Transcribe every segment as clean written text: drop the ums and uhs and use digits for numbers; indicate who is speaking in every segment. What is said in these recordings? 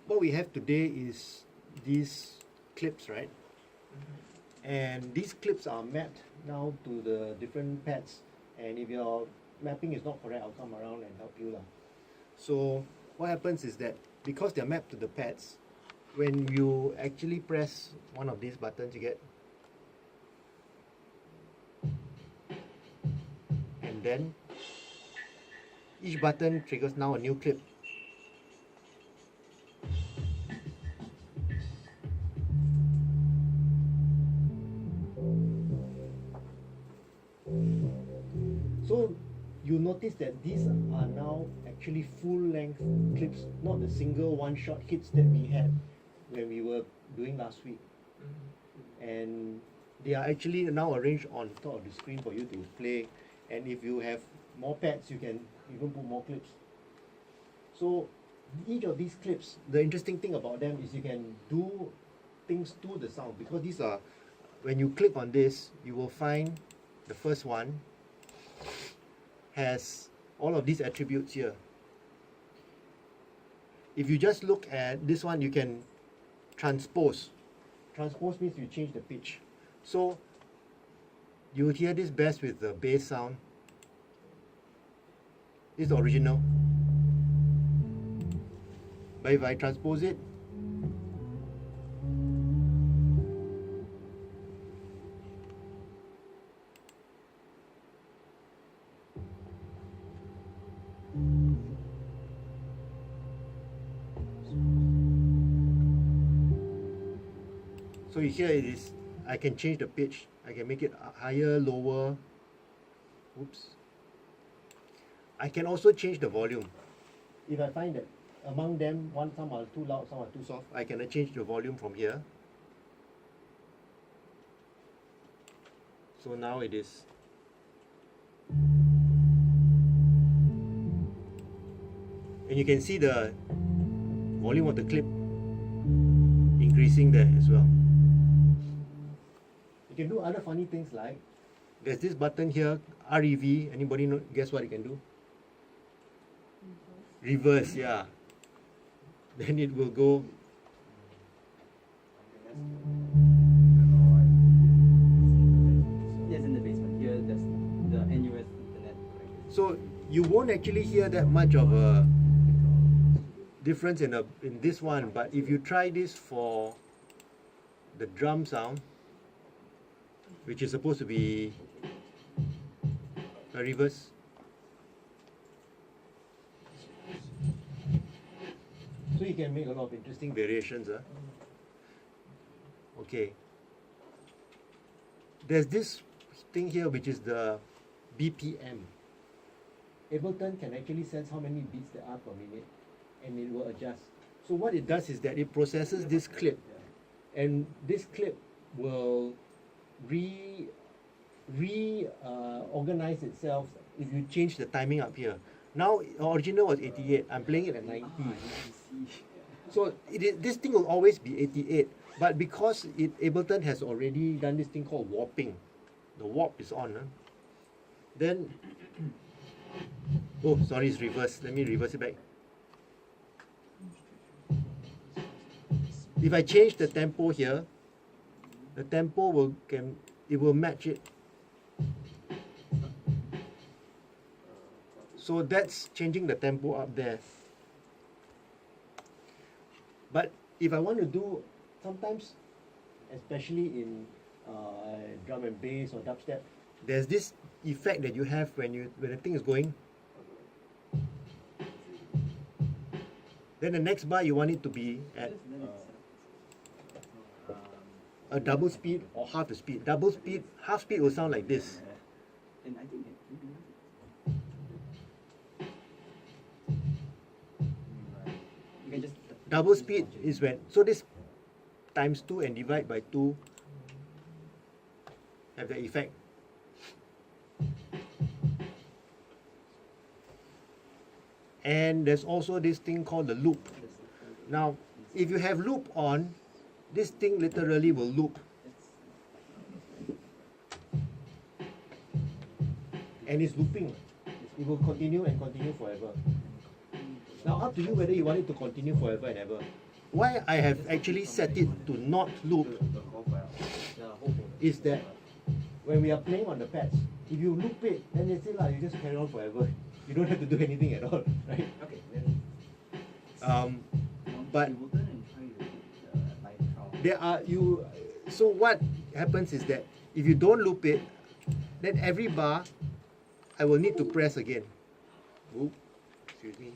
Speaker 1: what we have today is these clips, right? And these clips are mapped now to the different pads. And if your mapping is not correct, I'll come around and help you. So what happens is that because they're mapped to the pads, when you actually press one of these buttons, you get, and then each button triggers now a new clip. So you notice that these are now actually full-length clips, not the single one-shot hits that we had when we were doing last week. And they are actually now arranged on top of the screen for you to play. And if you have more pads, you can even put more clips. So each of these clips, the interesting thing about them is you can do things to the sound, because these are, when you click on this, you will find the first one has all of these attributes here. If you just look at this one, you can transpose. Transpose means you change the pitch. So you would hear this best with the bass sound. This is the original. But if I transpose it, so here it is. I can change the pitch. I can make it higher, lower. Oops. I can also change the volume. If I find that among them, some are too loud, some are too soft, I can change the volume from here. So now it is. And you can see the volume of the clip increasing there as well. You can do other funny things like, there's this button here, REV. Anybody know, guess what it can do? Reverse, yeah. Then it will go.
Speaker 2: Yes, in the basement. Here, there's the NUS internet.
Speaker 1: So you won't actually hear that much of a difference in this one, but if you try this for the drum sound, which is supposed to be a reverse. So you can make a lot of interesting variations. Okay. There's this thing here which is the BPM. Ableton can actually sense how many beats there are per minute, and it will adjust. So what it does is that it processes this clip, and this clip will organize itself if you change the timing up here. Now, original was 88. I'm playing it at 90. So this thing will always be 88. But because Ableton has already done this thing called warping, the warp is on. Then, oh, sorry, it's reversed. Let me reverse it back. If I change the tempo here, the tempo will match it. So that's changing the tempo up there. But if I want to do, sometimes, especially in drum and bass or dubstep, there's this effect that you have when the thing is going. Then the next bar you want it to be at a double speed or half the speed. Double speed, half speed will sound like this.
Speaker 2: And I think you can just
Speaker 1: Double speed is when, so this times 2 and divide by 2 have the effect. And there's also this thing called the loop. Now, if you have loop on, this thing literally will loop. And it's looping. It will continue and continue forever. Now, up to you whether you want it to continue forever and ever. why I have actually set it to not loop is that when we are playing on the pads, if you loop it, then they say you just carry on forever. You don't have to do anything at all, right?
Speaker 2: Okay. Then
Speaker 1: But there are so what happens is that if you don't loop it, then every bar I will need to press again. Ooh, excuse me.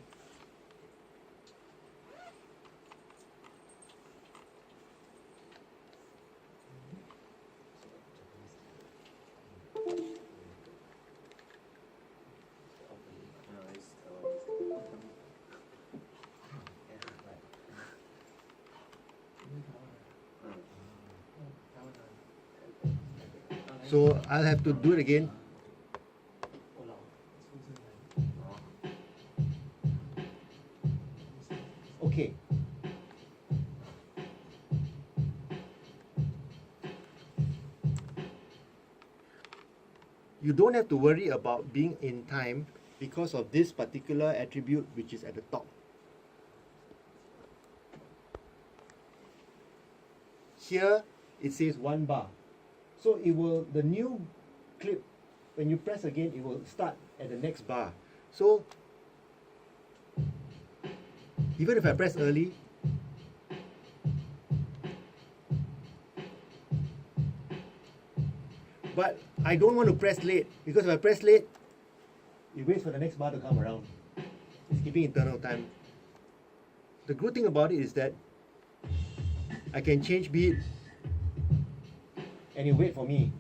Speaker 1: So I'll have to do it again. Okay. You don't have to worry about being in time because of this particular attribute which is at the top. Here it says 1 bar. So the new clip, when you press again, it will start at the next bar. So even if I press early, but I don't want to press late, because if I press late, it waits for the next bar to come around. It's keeping internal time. The good thing about it is that I can change beat and you wait for me.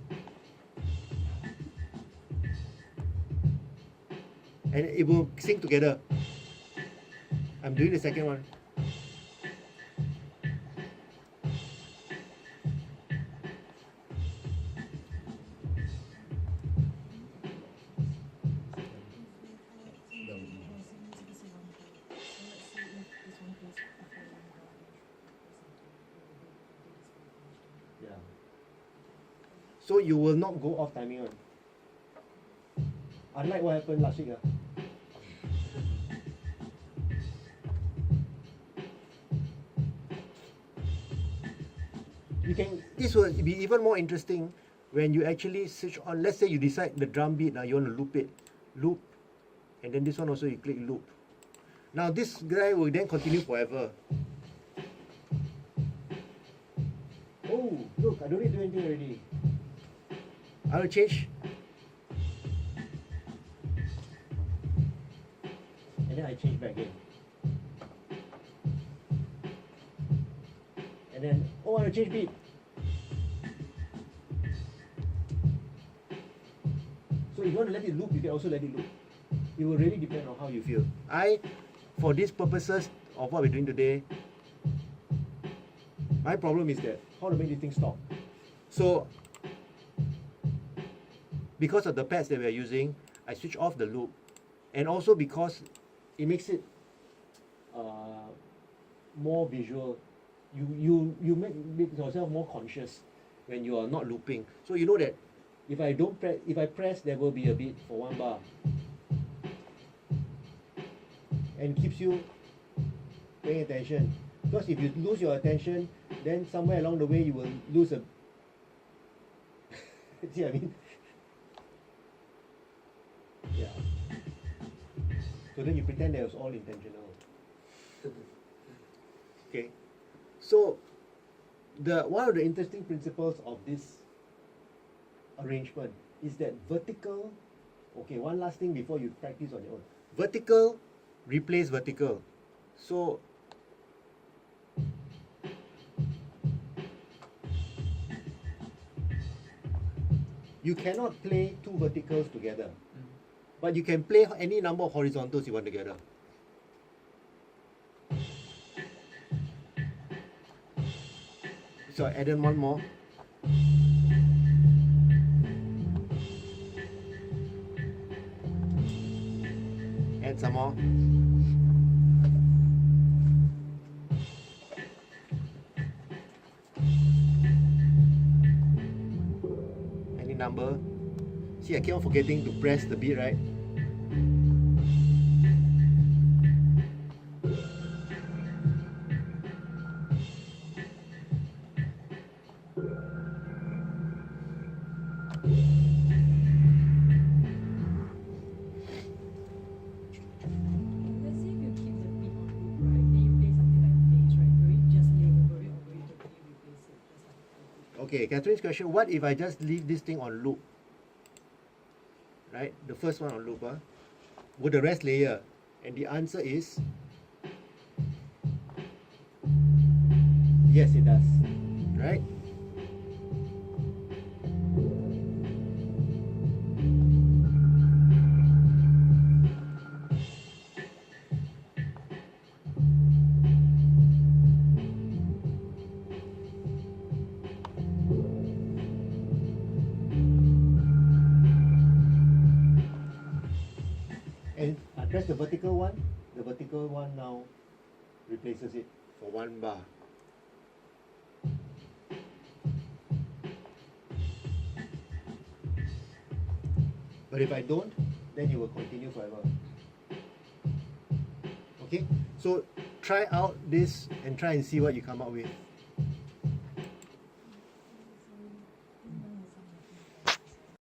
Speaker 1: And it will sync together. I'm doing the second one. Yeah. So you will not go off timing one. Unlike what happened last week. This will be even more interesting when you actually switch on. Let's say you decide the drum beat, now you want to loop, and then this one also you click loop. Now this guy will then continue forever. Oh, look, I don't need to do anything already. I will change. And then I change back again. And then, I want to change beat. So if you want to let it loop, you can also let it loop. It will really depend on how you feel. For these purposes of what we're doing today, my problem is that how to make this thing stop. So because of the pads that we are using, I switch off the loop, and also because it makes it more visual. You make yourself more conscious when you are not looping. So you know that if I press, there will be a beat for 1 bar, and keeps you paying attention. Because if you lose your attention, then somewhere along the way you will lose a. See what I mean? Yeah. So then you pretend that it was all intentional. Okay. So one of the interesting principles of this arrangement is that vertical. Okay, one last thing before you practice on your own. Vertical replace vertical. So you cannot play 2 verticals together, but you can play any number of horizontals you want together. So I add in 1 more. Add some more. Any number. See, I keep on forgetting to press the beat, right? Okay, Catherine's question, what if I just leave this thing on loop? Right, the first one on loop, would the rest layer? And the answer is yes, it does. Right? And press the vertical one. The vertical one now replaces it for one bar. But if I don't, then it will continue forever. Okay, so try out this and try and see what you come up with.